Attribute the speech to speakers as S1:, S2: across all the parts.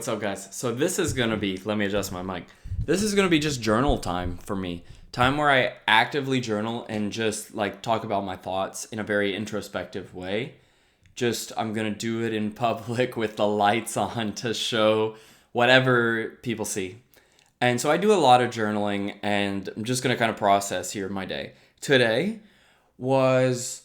S1: what's up, guys? So this is going to be, let me adjust my mic. This is going to be just journal time for me. Time where I actively journal and just like talk about my thoughts in a very introspective way. I'm going to do it in public with the lights on to show whatever people see. And so I do a lot of journaling, and I'm just going to kind of process here my day. Today was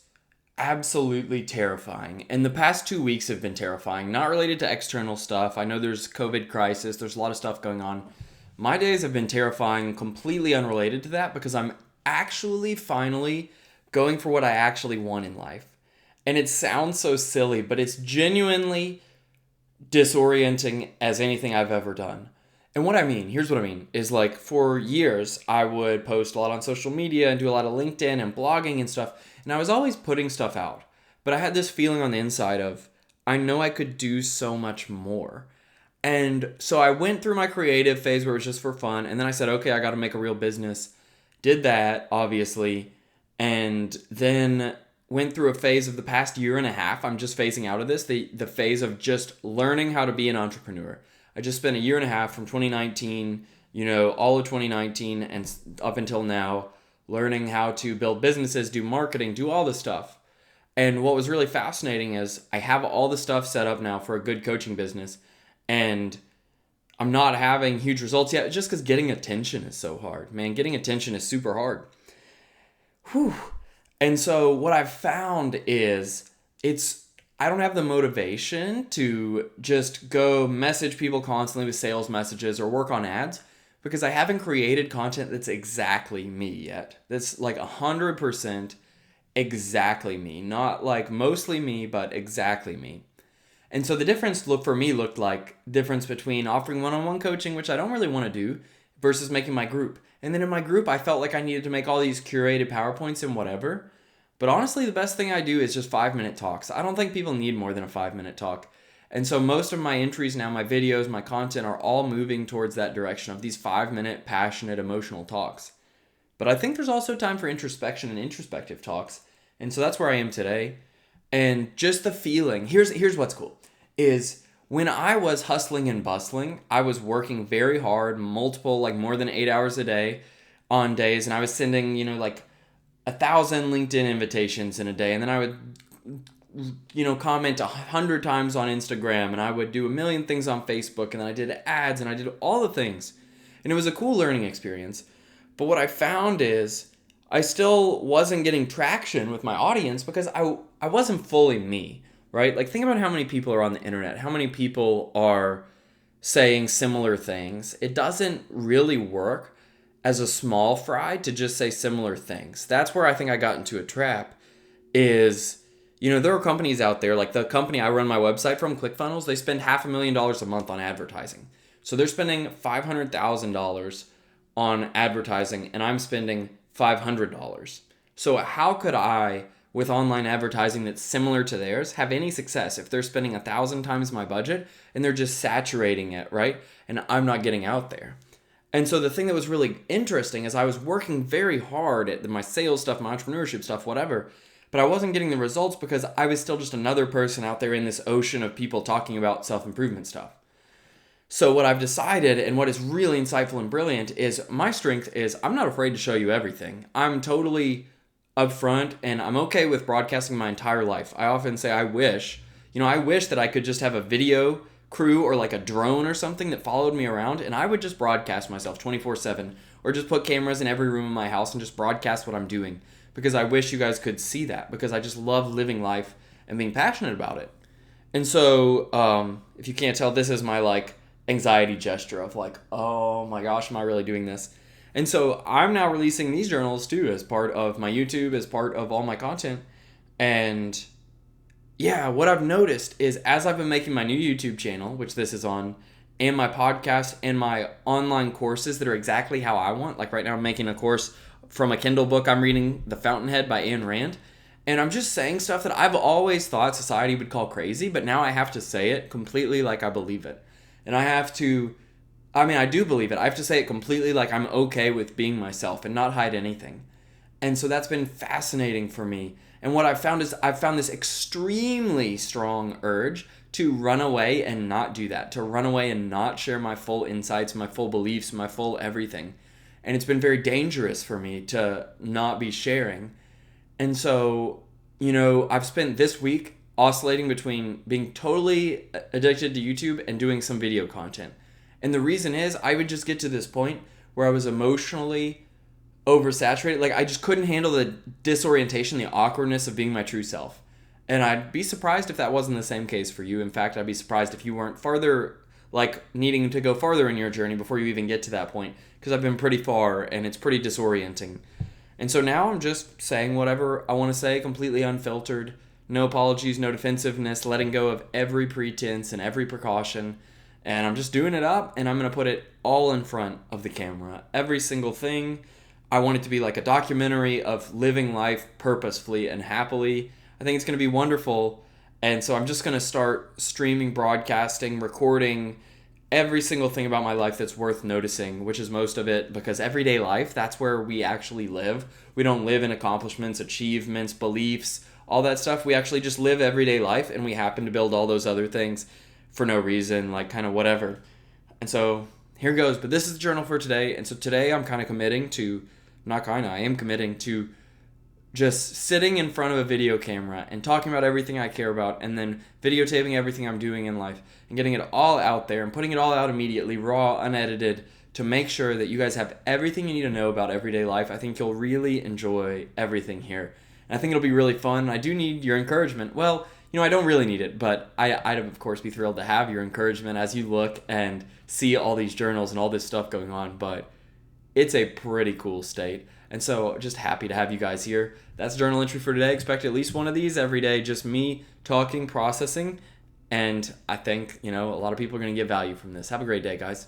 S1: absolutely terrifying. And the past 2 weeks have been terrifying, not related to external stuff. I know there's COVID crisis, there's a lot of stuff going on. My days have been terrifying, completely unrelated to that, because I'm actually finally going for what I actually want in life. And it sounds so silly, but it's genuinely disorienting as anything I've ever done. And here's what I mean, is like for years, I would post a lot on social media and do a lot of LinkedIn and blogging and stuff. And I was always putting stuff out. But I had this feeling on the inside of, I know I could do so much more. And so I went through my creative phase where it was just for fun. And then I said, okay, I got to make a real business. Did that, obviously. And then went through a phase of the past year and a half. I'm just phasing out of this. The phase of just learning how to be an entrepreneur. I just spent a year and a half from 2019, all of 2019 and up until now, learning how to build businesses, do marketing, do all this stuff. And what was really fascinating is I have all the stuff set up now for a good coaching business, and I'm not having huge results yet just because getting attention is so hard. Man, getting attention is super hard. Whew. And so what I've found is I don't have the motivation to just go message people constantly with sales messages or work on ads because I haven't created content that's exactly me yet. That's like 100% exactly me. Not like mostly me, but exactly me. And so the difference looked like difference between offering one-on-one coaching, which I don't really want to do, versus making my group. And then in my group, I felt like I needed to make all these curated PowerPoints and whatever. But honestly, the best thing I do is just 5-minute talks. I don't think people need more than a 5-minute talk. And so most of my entries now, my videos, my content are all moving towards that direction of these 5-minute, passionate, emotional talks. But I think there's also time for introspection and introspective talks. And so that's where I am today. And just the feeling, here's what's cool, is when I was hustling and bustling, I was working very hard, more than 8 hours a day on days. And I was sending, 1,000 LinkedIn invitations in a day. And then I would, comment 100 times on Instagram, and I would do a million things on Facebook, and then I did ads, and I did all the things. And it was a cool learning experience. But what I found is I still wasn't getting traction with my audience because I wasn't fully me, right? Like, think about how many people are on the internet, how many people are saying similar things. It doesn't really work as a small fry to just say similar things. That's where I think I got into a trap is, there are companies out there, like the company I run my website from, ClickFunnels, they spend $500,000 a month on advertising. So they're spending $500,000 on advertising, and I'm spending $500. So how could I, with online advertising that's similar to theirs, have any success if they're spending 1,000 times my budget and they're just saturating it, right? And I'm not getting out there. And so the thing that was really interesting is I was working very hard at my sales stuff, my entrepreneurship stuff, whatever, but I wasn't getting the results because I was still just another person out there in this ocean of people talking about self-improvement stuff. So what I've decided, and what is really insightful and brilliant, is my strength is I'm not afraid to show you everything. I'm totally upfront, and I'm okay with broadcasting my entire life. I often say I wish that I could just have a video crew or like a drone or something that followed me around, and I would just broadcast myself 24/7, or just put cameras in every room in my house and just broadcast what I'm doing, because I wish you guys could see that, because I just love living life and being passionate about it. And so if you can't tell, this is my anxiety gesture of oh my gosh, am I really doing this? And so I'm now releasing these journals too as part of my YouTube, as part of all my content. And yeah, what I've noticed is as I've been making my new YouTube channel, which this is on, and my podcast and my online courses that are exactly how I want. Like right now I'm making a course from a Kindle book I'm reading, The Fountainhead by Ayn Rand. And I'm just saying stuff that I've always thought society would call crazy, but now I have to say it completely like I believe it. And I do believe it. I have to say it completely like I'm okay with being myself and not hide anything. And so that's been fascinating for me. And what I've found is I've found this extremely strong urge to run away and not do that, to run away and not share my full insights, my full beliefs, my full everything. And it's been very dangerous for me to not be sharing. And so, I've spent this week oscillating between being totally addicted to YouTube and doing some video content. And the reason is I would just get to this point where I was emotionally oversaturated. Like I just couldn't handle the disorientation, the awkwardness of being my true self. And I'd be surprised if that wasn't the same case for you. In fact, I'd be surprised if you weren't farther, like needing to go farther in your journey before you even get to that point. Because I've been pretty far and it's pretty disorienting. And so now I'm just saying whatever I want to say, completely unfiltered. No apologies, no defensiveness, letting go of every pretense and every precaution. And I'm just doing it up and I'm going to put it all in front of the camera. Every single thing. I want it to be like a documentary of living life purposefully and happily. I think it's going to be wonderful. And so I'm just going to start streaming, broadcasting, recording every single thing about my life that's worth noticing, which is most of it, because everyday life, that's where we actually live. We don't live in accomplishments, achievements, beliefs, all that stuff. We actually just live everyday life, and we happen to build all those other things for no reason, like kind of whatever. And so here goes. But this is the journal for today. And so today I'm kind of committing to, I am committing to just sitting in front of a video camera and talking about everything I care about and then videotaping everything I'm doing in life and getting it all out there and putting it all out immediately, raw, unedited, to make sure that you guys have everything you need to know about everyday life. I think you'll really enjoy everything here. And I think it'll be really fun. I do need your encouragement. Well, I don't really need it, but I'd of course be thrilled to have your encouragement as you look and see all these journals and all this stuff going on. But it's a pretty cool state. And so just happy to have you guys here. That's journal entry for today. Expect at least one of these every day. Just me talking, processing. And I think, a lot of people are going to get value from this. Have a great day, guys.